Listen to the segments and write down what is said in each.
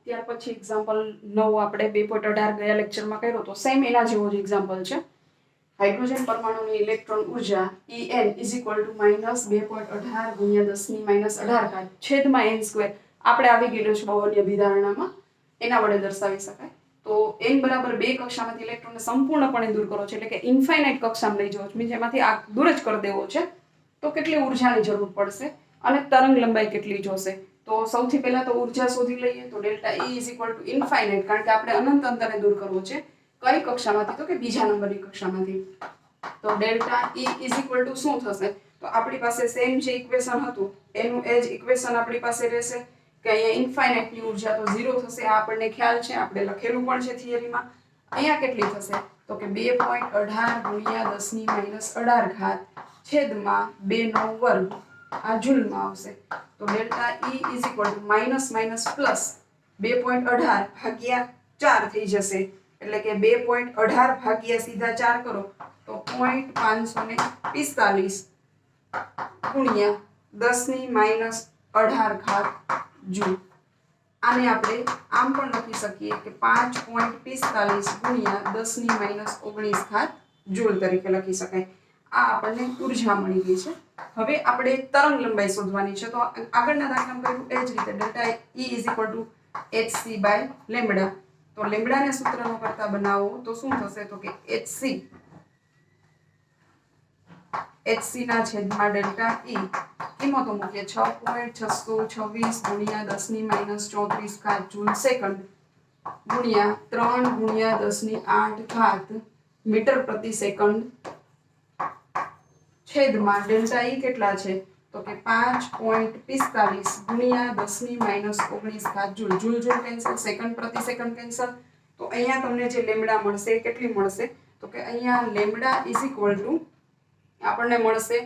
ત્યાર પછી એક્ઝામ્પલ 9 આપણે 2.18 ગયા લેક્ચરમાં કર્યો તો સેમ એના જેવો જ એક્ઝામ્પલ છે. હાઇડ્રોજન પરમાણુની ઇલેક્ટ્રોન ઉર્જા En = -2.18 × 10⁻18 છેદમાં n². આપણે આવી ગયેલો છે બહુવર્ણીય અભિધારણામાં, એના વડે દર્શાવી શકાય. તો n બરાબર 2 કક્ષામાંથી ઇલેક્ટ્રોનને સંપૂર્ણપણે દૂર કરો છે, એટલે કે ઇન્ફાઇનાઇટ કક્ષામાં લઈ જવો છે, મીન્સ એમાંથી આ દૂર જ કરી દેવો છે. તો કેટલી ઉર્જાની જરૂર પડશે અને તરંગ લંબાઈ કેટલી જોશે? તો સૌથી પહેલા તો ઉર્જા શોધી લઈએ. તો ડેલ્ટા E = ઇન્ફાઇનાઇટ, કારણ કે આપણે અનંત અંતરે દૂર કરવો છે. કઈ કક્ષામાંથી? તો કે બીજા નંબરની કક્ષામાંથી. તો ડેલ્ટા E = શું થશે? તો આપણી પાસે સેમ જે ઇક્વેશન હતું એનું એ જ ઇક્વેશન આપણી પાસે રહેશે કે અહીંયા ઇન્ફાઇનાઇટની ઉર્જા તો 0 થશે. આ આપણને ખ્યાલ છે, આપણે લખેલું પણ છે થિયરીમાં. અહીંયા કેટલી થશે? તો કે 2.18 × 10⁻18 છેદમાં 2 નો વર્ગ. આ જૂલમાં આવશે. તો ડેલ્ટા E = -+2.18 ભાગ્યા 4 થઈ જશે, એટલે કે 2.18 ભાગ્યા સીધા 4 કરો તો 0.545 ગુણ્યા 10⁻18 જૂલ. આને આપણે આમ પણ લખી શકીએ કે 5.45 ગુણ્યા 10⁻19 જૂલ તરીકે લખી શકાય. આ આપણને ઉર્જા મળી ગઈ છે. હવે આપણે તરંગ લંબાઈ શોધવાની છે. તો આગળના દાખલામાં કર્યું એ જ રીતે ડેલ્ટા E = hc/λ. તો લેમ્બડાને સૂત્રનો કરતા બનાવો તો શું થશે? તો કે hc ના છેદમાં ડેલ્ટા E કિંમતો મૂકીએ 6.626 ગુણ્યા 10⁻34 જૂલ સેકન્ડ ગુણ્યા 3 ગુણ્યા 10⁸ મીટર પ્રતિ સેકન્ડ છેદમાં ડેલ્ટા E કેટલા છે? તો કે 5.45 ગુણ્યા 10⁻19 joule. Joule joule cancel, second પ્રતિ સેકન્ડ કેન્સલ. તો અહીંયા તમને જે લેમ્બડા મળશે એ કેટલી મળશે? તો કે અહીંયા લેમ્બડા = આપણને મળશે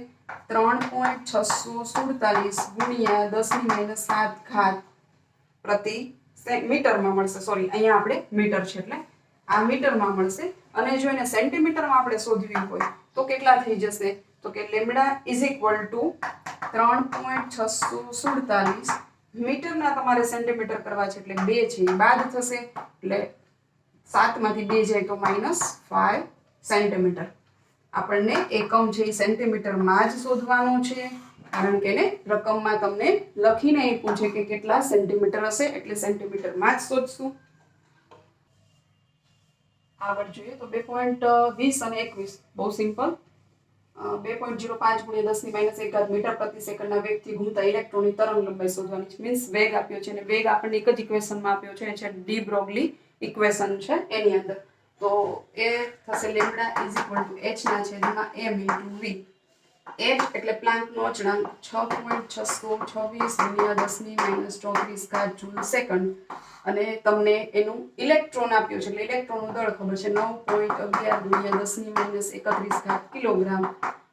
3.647 ગુણ્યા 10⁻7 પ્રતિ મીટરમાં મળશે. સોરી, અહીંયા આપણે મીટર છે એટલે આ મીટરમાં મળશે. અને જો એને સેન્ટીમીટરમાં આપણે શોધવી હોય તો કેટલા થઈ જશે? તો કે લેમ્બડા = 3.647 મીટરના તમારે સેન્ટીમીટર કરવા છે એટલે 2 છે, બાદ થશે એટલે 7 માંથી 2 જાય તો -5 સેન્ટીમીટર. આપણને એકમ છે એ સેન્ટીમીટરમાં જ શોધવાનો છે, કારણ કે એને રકમમાં તમને લખીને આપ્યું છે કે કેટલા સેન્ટીમીટર હશે, એટલે સેન્ટીમીટરમાં જ શોધશું. આગળ જોઈએ તો 2.20 અને 21 બહુ સિમ્પલ. 2.05 ગુણ્યા 10⁻1 મીટર પ્રતિ સેકન્ડના વેગથી ઘૂમતા ઇલેક્ટ્રોનની તરંગ લંબાઈ શોધવાની છે. મીન્સ વેગ આપ્યો છે અને વેગ આપણને એક જ ઇક્વેશનમાં આપ્યો છે, એ છે ડી બ્રોગલી ઇક્વેશન છે એની અંદર. તો એ થશે લેમ્બડા = h ના છેદમાં m × v. h એટલે પ્લાન્કનો અચળાંક 6.626 ગુણ્યા 10⁻34 જૂલ સેકન્ડ અને તમને એનું ઇલેક્ટ્રોન આપ્યું છે એટલે ઇલેક્ટ્રોનનું દળ ખબર છે 9.11 ગુણ્યા 10⁻31 કિલોગ્રામ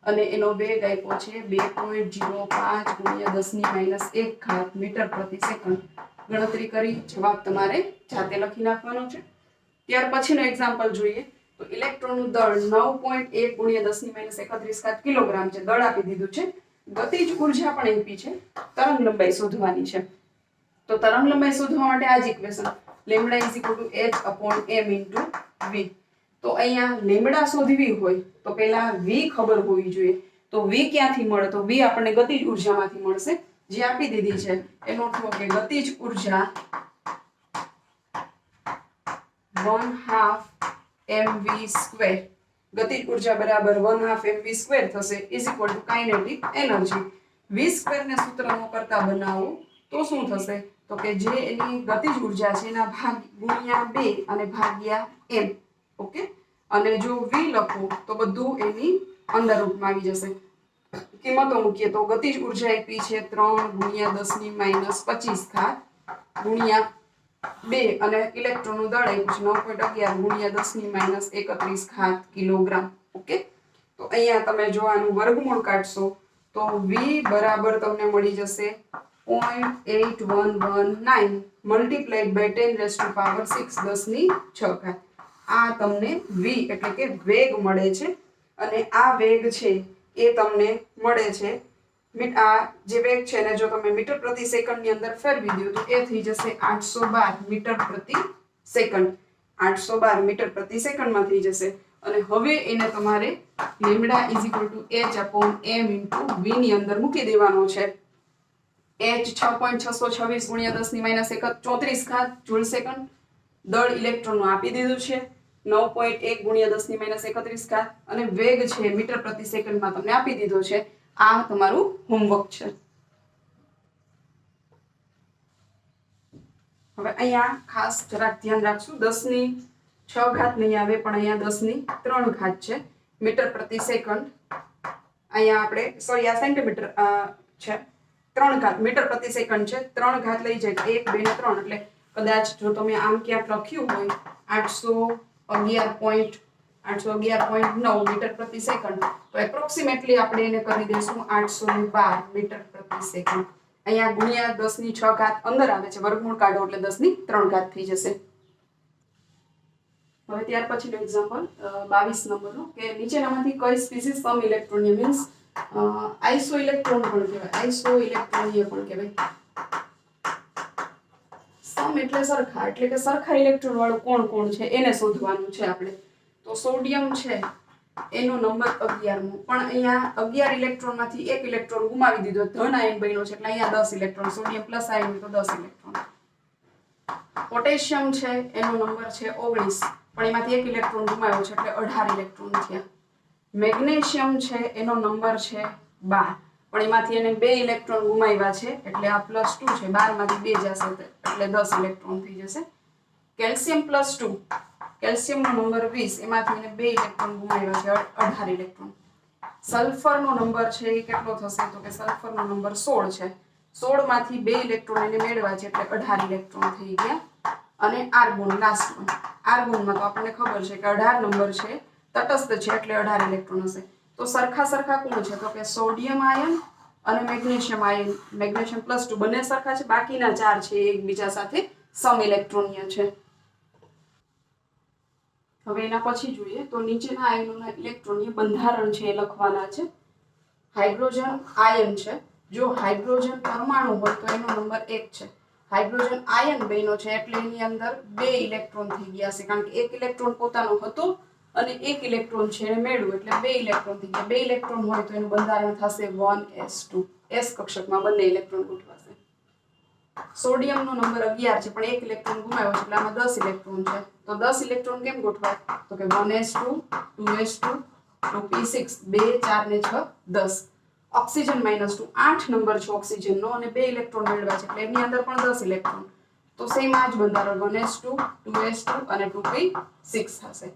અને એનો વેગ આપ્યો છે 2.05 ગુણ્યા 10⁻1 મીટર પ્રતિ સેકન્ડ. ગણતરી કરી જવાબ તમારે જાતે લખી નાખવાનો છે. ત્યાર પછીનો એક્ઝામ્પલ જોઈએ તો ઇલેક્ટ્રોનનું દળ 9.1 ગુણ્યા 10⁻31 કિલોગ્રામ છે, દળ આપી દીધું છે. ગતિજ ઉર્જા પણ આપી છે. તરંગ લંબાઈ શોધવાની છે. તો તરંગ લંબાઈ શોધવા માટે આ જ ઇક્વેશન લેમ્બડા = h/m × v. તો અહીંયા લેમ્બડા શોધવી હોય તો પહેલા v ખબર હોવી જોઈએ. તો v ક્યાંથી મળે? તો v આપણને ગતિજ ઉર્જામાંથી મળશે, જે આપી દીધી છે. એનો અર્થ કે ગતિજ ઉર્જા 1/2 mv². ગતિજ ઉર્જા બરાબર 1/2 mv² થશે = કાઇનેટિક એનર્જી. v² ને સૂત્રનો કરતા બનાવો તો શું થશે? તો કે જે એની ગતિજ ઉર્જા છે એના ભાગ ગુણ્યા 2 અને ભાગ્યા m. ઓકે, અને જો v લખો તો બધું એની અંદર રૂપમાં આવી જશે. કિંમતો મૂકીએ તો ગતિજ ઉર્જા આપી છે 3 ગુણ્યા 10⁻25 ગુણ્યા 2 અને ઇલેક્ટ્રોનનું દળ આપ્યું છે 9.11 ગુણ્યા 10⁻31 કિલોગ્રામ. ઓકે, તો અહીંયા તમે જો આનું વર્ગમૂળ કાઢશો તો v બરાબર તમને મળી જશે 0.8119 મલ્ટીપ્લાઈડ બાય 10⁻6 10⁶ આ તમને v એટલે કે વેગ મળે છે. અને આ વેગ છે એ તમને મળે છે આ જે વેગ છે ને જો તમે મીટર પ્રતિ સેકન્ડની અંદર ફેરવી દો તો એ થઈ જશે 812 મીટર પ્રતિ સેકન્ડ. 812 મીટર પ્રતિ સેકન્ડમાં થઈ જશે. અને હવે એને તમારે lambda is equal to h upon m into v ની અંદર મૂકી દેવાનો છે. h 6.626 ગુણ્યા 10 ની માઇનસ 34 ઘાત જૂલ સેકન્ડ. દળ ઇલેક્ટ્રોનનું આપી દીધું છે 9.1 ગુણ્યા 10 ની માઇનસ 31 ઘાત. અને વેગ છે મીટર પ્રતિ સેકન્ડમાં તમને આપી દીધો છે. આ તમારું હોમવર્ક છે. હવે અહીંયા ખાસ જરાક ધ્યાન રાખશું 10 ની 6 ઘાત નહીં આવે પણ અહીંયા 10 ની 3 ઘાત છે મીટર પ્રતિ સેકન્ડ. અહીંયા આપણે સોરી આ સેન્ટીમીટર છે 3 ઘાત મીટર પ્રતિ સેકન્ડ છે. 3 ઘાત લઈ જાય 1 2 ને 3 એટલે કદાચ જો તમે આમ ક્યાંક લખ્યું હોય 811.9 મીટર પ્રતિ સેકન્ડ તો એપ્રોક્સિમેટલી આપણે એને કરી દઈશું 812 મીટર પ્રતિ સેકન્ડ. અહીંયા ગુણ્યા 10 ની 6 ઘાત અંદર આવે છે વર્ગમૂળ કાઢો એટલે 10 ની 3 ઘાત થઈ જશે. હવે ત્યાર પછીનું એક્ઝામ્પલ 22 નંબરનું કે નીચેનામાંથી કઈ સ્પીસીસ સમ ઇલેક્ટ્રોનિય મીન્સ આઇસો ઇલેક્ટ્રોન પણ કહેવાય, આઇસો ઇલેક્ટ્રોનિય પણ કહેવાય. સમ એટલે સરખા, એટલે કે સરખા ઇલેક્ટ્રોન વાળું કોણ કોણ છે એને શોધવાનું છે આપણે. તો સોડિયમ છે એનો નંબર 11મો, પણ અહીંયા 11 ઇલેક્ટ્રોનમાંથી એક ઇલેક્ટ્રોન ગુમાવી દીધો, ધન આયન બન્યો છે એટલે અહીંયા 10 ઇલેક્ટ્રોન. સોડિયમ પ્લસ આયન હોય તો 10 ઇલેક્ટ્રોન. પોટેશિયમ છે એનો નંબર છે 19, પણ એમાંથી એક ઇલેક્ટ્રોન ગુમાવ્યો છે એટલે 18 ઇલેક્ટ્રોન થયા. મેગ્નેશિયમ છે એનો નંબર છે 12, પણ એમાંથી એને 2 ઇલેક્ટ્રોન ગુમાવ્યા છે એટલે આ +2 છે, 12 માંથી 2 જશે એટલે 10 ઇલેક્ટ્રોન થઈ જશે. કેલ્શિયમ +2, કેલ્શિયમનો નંબર 20, એમાંથી એને 2 ઇલેક્ટ્રોન ગુમાવ્યા છે 18 ઇલેક્ટ્રોન. સલ્ફરનો નંબર છે એ કેટલો થશે તો કે સલ્ફરનો નંબર 16 છે, 16 માંથી 2 ઇલેક્ટ્રોન એને મેળવ્યા છે એટલે 18 ઇલેક્ટ્રોન થઈ ગયા. અને આર્ગોન લાસ્ટમાં, આર્ગોનમાં તો આપણને ખબર છે કે 18 નંબર છે, તટસ્થ છે એટલે 18 ઇલેક્ટ્રોન હશે. તો સરખા સરખા કોણ છે તો કે સોડિયમ આયન અને મેગ્નેશિયમ આયન, મેગ્નેશિયમ +2 બંને સરખા છે, બાકીના 4 છે એ એકબીજા સાથે સમ ઇલેક્ટ્રોનિય છે. હવે એના પછી જોઈએ તો નીચેના આયનોના ઇલેક્ટ્રોનીય બંધારણ છે એ લખવાના છે. હાઇડ્રોજન આયન છે, જો હાઇડ્રોજન પરમાણુ હોય તો એનો નંબર 1 છે. હાઇડ્રોજન આયન બન્યો છે એટલે એની અંદર 2 ઇલેક્ટ્રોન થઈ ગયા છે, કારણ કે 1 ઇલેક્ટ્રોન પોતાનો હતો અને 1 ઇલેક્ટ્રોન છે એને મેળવ્યું એટલે 2 ઇલેક્ટ્રોન થઈ ગયા. 2 ઇલેક્ટ્રોન હોય તો એનું બંધારણ થશે 1s2, s કક્ષકમાં બંને ઇલેક્ટ્રોન ગોઠવાશે. સોડિયમનો નંબર 11 છે, પણ 1 ઇલેક્ટ્રોન ગુમાવ્યો છે એટલે આમાં 10 ઇલેક્ટ્રોન છે. તો 10 ઇલેક્ટ્રોન કેમ ગોઠવાય તો કે 1s2, 2s2, 2p6, 2 4 ને 6 10. ઓક્સિજન -2, 8 નંબર છે ઓક્સિજનનો અને 2 ઇલેક્ટ્રોન મેળવ્યા છે એટલે એની અંદર પણ 10 ઇલેક્ટ્રોન. તો સેમ આ જ બંધારણ 1s2, 2s2 અને 2p6 થશે.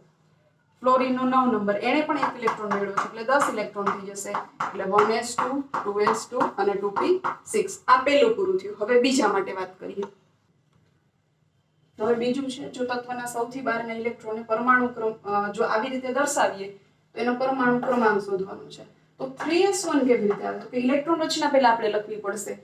ફ્લોરિનનો 9 નંબર, એને પણ 1 ઇલેક્ટ્રોન મેળવ્યો છે એટલે 10 ઇલેક્ટ્રોન થઈ જશે એટલે 1s2, 2s2 અને 2p6. આ પહેલું પૂરું થયું. હવે બીજા માટે વાત કરીએ. હવે બીજું છે જો તત્વના સૌથી બહારના ઇલેક્ટ્રોનને પરમાણુ ક્રમ જો આવી રીતે દર્શાવીએ તો એનો પરમાણુ ક્રમાંક શોધવાનો છે. તો 3s1 કેવી રીતે આવે તો કે ઇલેક્ટ્રોન રચના પહેલા આપણે લખવી પડશે.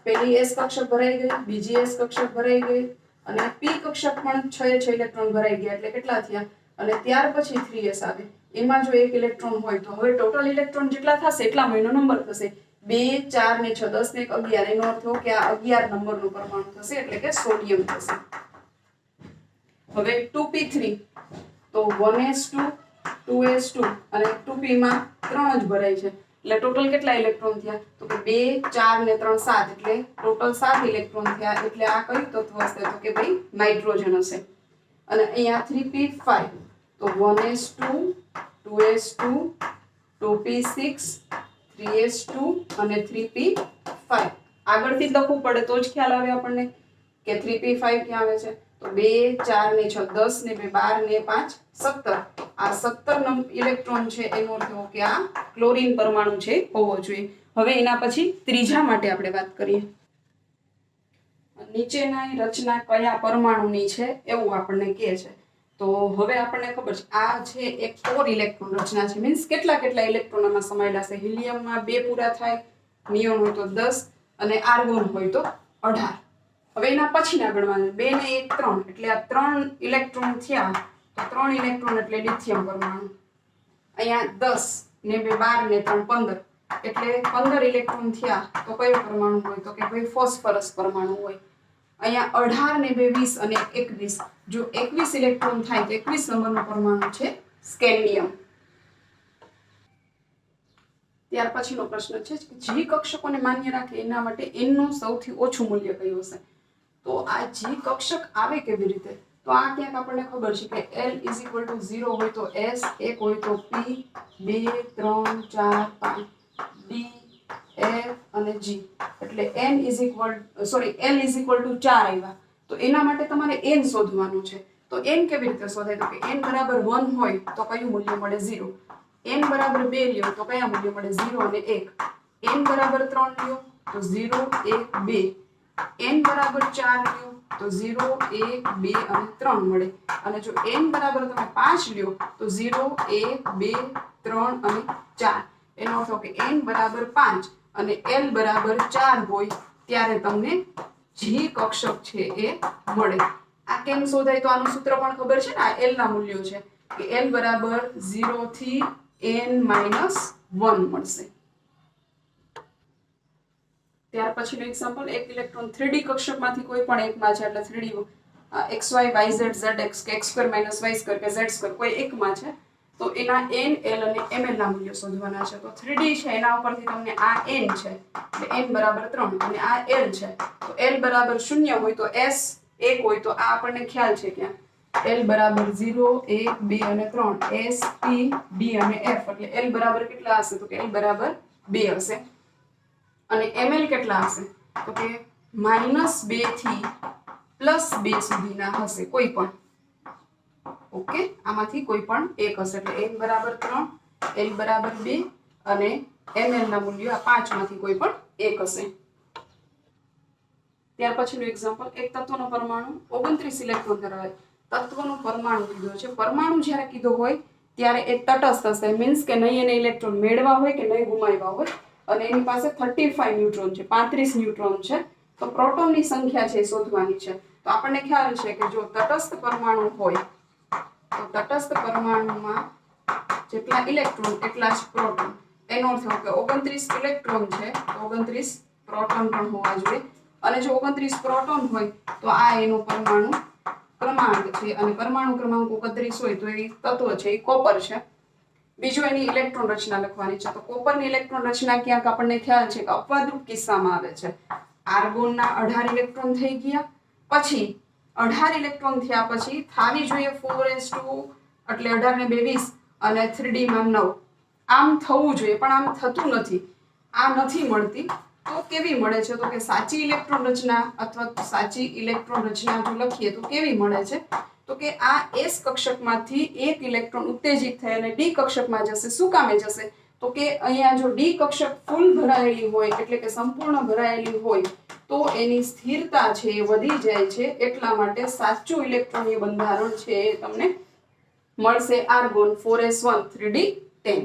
પહેલી s કક્ષક ભરાઈ ગઈ, બીજી s કક્ષક ભરાઈ ગઈ અને p કક્ષક પણ 6 ઇલેક્ટ્રોન ભરાઈ ગયા એટલે કેટલા થયા. અને ત્યાર પછી 3s આવે, એમાં જો 1 ઇલેક્ટ્રોન હોય તો હવે ટોટલ ઇલેક્ટ્રોન જેટલા થશે એટલામાં એનો નંબર થશે 2 4 ને 6 10 ને 11. એનો અર્થ થયો કે આ 11 નંબરનું પરમાણુ થશે એટલે કે સોડિયમ થશે. હવે 2p3 તો 1s2, 2s2 અને 2p માં 3 જ ભરાય છે એટલે ટોટલ કેટલા ઇલેક્ટ્રોન થયા તો કે 2 4 ને 3 7 એટલે ટોટલ 7 ઇલેક્ટ્રોન થયા. એટલે આ કયું તત્વ હશે તો કે ભાઈ નાઇટ્રોજન હશે. અને અહીંયા 3p5 તો 1s2, 2s2, 2p6, 3s2 અને 3p5. આગળથી જ લખવું પડે તો જ ખ્યાલ આવે આપણને કે 3p5 ક્યાં આવે છે તો 2 4 ને 6 10 ને 2 12 ને 5 17. આ 17 ઇલેક્ટ્રોન છે એનો અર્થ એવો કે આ ક્લોરીન પરમાણુ છે હોવો જોઈએ. હવે એના પછી ત્રીજા માટે આપણે વાત કરીએ. નીચેની રચના કયા પરમાણુની છે એવું આપણને કહે છે. તો હવે આપણને ખબર છે આ છે એક 4 ઇલેક્ટ્રોન રચના છે, મીન્સ કેટલા કેટલા ઇલેક્ટ્રોન આમાં સમાયેલા છે. હિલિયમમાં 2 પૂરા થાય, નિયોન હોય તો 10 અને આર્ગોન હોય તો 18. હવે એના પછીના ગણવાના 2 ને 1 3 એટલે આ 3 ઇલેક્ટ્રોન થયા તો 3 ઇલેક્ટ્રોન એટલે લિથિયમ પરમાણુ. અહીંયા 10 ને 2 12 ને 3 15 એટલે 15 ઇલેક્ટ્રોન થયા તો કયો પરમાણુ હોય? તો કે ભાઈ ફોસ્ફરસ પરમાણુ હોય. અહીંયા 18 ને 2 20 અને 21, જો 21 ઇલેક્ટ્રોન થાય તો 21 નંબરનું પરમાણુ છે સ્કેન્ડિયમ. ત્યાર પછીનો પ્રશ્ન છે કે જી કક્ષકોને માન્ય રાખે એના માટે n નું સૌથી ઓછું મૂલ્ય કયું હશે? તો આ જી કક્ષક આવે કેવી રીતે? તો આ ક્યાંક આપણને ખબર છે કે L = 0 હોય તો S, 1 હોય તો P, 2 3 4 5 D, F અને G. એટલે L = 4 આવ્યા તો એના માટે તમારે n શોધવાનું છે. તો n કેવી રીતે શોધાય? તો કે n બરાબર 1 હોય તો કયું મૂલ્ય મળે? 0. n બરાબર 2 લ્યો તો કયા મૂલ્ય મળે? 0 અને 1. n બરાબર 3 લ્યો તો 0 1 2. n બરાબર 4 લ્યો તો 0 1 2 અને 3 મળે. અને જો n બરાબર તમે 5 લ્યો તો 0 1 2 3 અને 4. એનો અર્થ કે n બરાબર 5 અને l બરાબર 4 હોય ત્યારે તમને જી કક્ષક છે એ મળે. આ કેમ શોધાય? તો આનું સૂત્ર પણ ખબર છે ને, આ l ના મૂલ્યો છે કે l બરાબર 0 થી n - 1 મળશે. ત્યાર પછીનો એક્ઝામ્પલ, એક ઇલેક્ટ્રોન 3D કક્ષકમાંથી કોઈ પણ એકમાં છે, એટલે 3D xy yz zx કે x² - y² કે z² કોઈ એકમાં છે તો એના n, l અને ml ના મૂલ્યો શોધવાના છે. તો 3D છે એના ઉપરથી તમને આ n છે એટલે n બરાબર 3 અને આ l છે તો l બરાબર 0 હોય તો s 1 હોય તો આ આપણને ખ્યાલ છે ક્યાં l બરાબર 0 1 2 અને 3 s p d અને f એટલે l બરાબર કેટલા હશે? તો કે l બરાબર 2 હશે. અને ml કેટલા હશે? તો કે -2 થી +2 સુધીના હશે કોઈ પણ. ઓકે, આમાંથી કોઈ પણ એક હશે એટલે n બરાબર 3 l બરાબર 2 અને ml ના મૂલ્યો આ 5 માંથી કોઈ પણ એક હશે. ત્યાર પછીનું એક્ઝામ્પલ, એક તત્વનો પરમાણુ 29 ઇલેક્ટ્રોન ધરાવે. તત્વનો પરમાણુ કીધો છે. પરમાણુ જ્યારે કીધો હોય ત્યારે એ તટસ્થ હશે, મીન્સ કે નહીં એને ઇલેક્ટ્રોન મેળવા હોય કે નહીં ગુમાવ્યા હોય. અને એની પાસે 35 ન્યુટ્રોન છે, 35 ન્યુટ્રોન છે. તો પ્રોટોનની સંખ્યા છે એ શોધવાની છે. તો આપણને ખ્યાલ છે કે જો તટસ્થ પરમાણુ હોય તો તટસ્થ પરમાણુમાં જેટલા ઇલેક્ટ્રોન એટલા જ પ્રોટોન. એનો અર્થ કે 29 ઇલેક્ટ્રોન છે તો 29 પ્રોટોન પણ હોવા જોઈએ. અને જો 29 પ્રોટોન હોય તો આ એનો પરમાણુ ક્રમાંક છે. અને પરમાણુ ક્રમાંક 29 હોય તો એ તત્વ છે એ કોપર છે. બીજું એની ઇલેક્ટ્રોન રચના લખવાની છે. તો કોપરની ઇલેક્ટ્રોન રચના ક્યાંક આપણને ખ્યાલ છે કે અપવાદરૂપ કિસ્સામાં આવે છે. આર્ગોનના 18 ઇલેક્ટ્રોન થઈ ગયા, પછી 18 ઇલેક્ટ્રોન થયા પછી થાવી જોઈએ 4s2 એટલે 18 ને 2 20 અને 3D માં 9. આમ થવું જોઈએ પણ આમ થતું નથી. આ નથી મળતી તો કેવી મળે છે? તો કે સાચી ઇલેક્ટ્રોન રચના અથવા સાચી ઇલેક્ટ્રોન રચના જો લખીએ તો કેવી મળે છે? તો કે આ s કક્ષકમાંથી એક ઇલેક્ટ્રોન ઉત્તેજિત થઈ અને d કક્ષકમાં જશે. શું કામે જશે? તો કે અહીંયા જો d કક્ષક ફૂલ ભરાયેલી હોય એટલે કે સંપૂર્ણ ભરાયેલી હોય તો એની સ્થિરતા છે એ વધી જાય છે. એટલા માટે સાચું ઇલેક્ટ્રોનીય બંધારણ છે એ તમને મળશે આર્ગોન 4s1 3d10.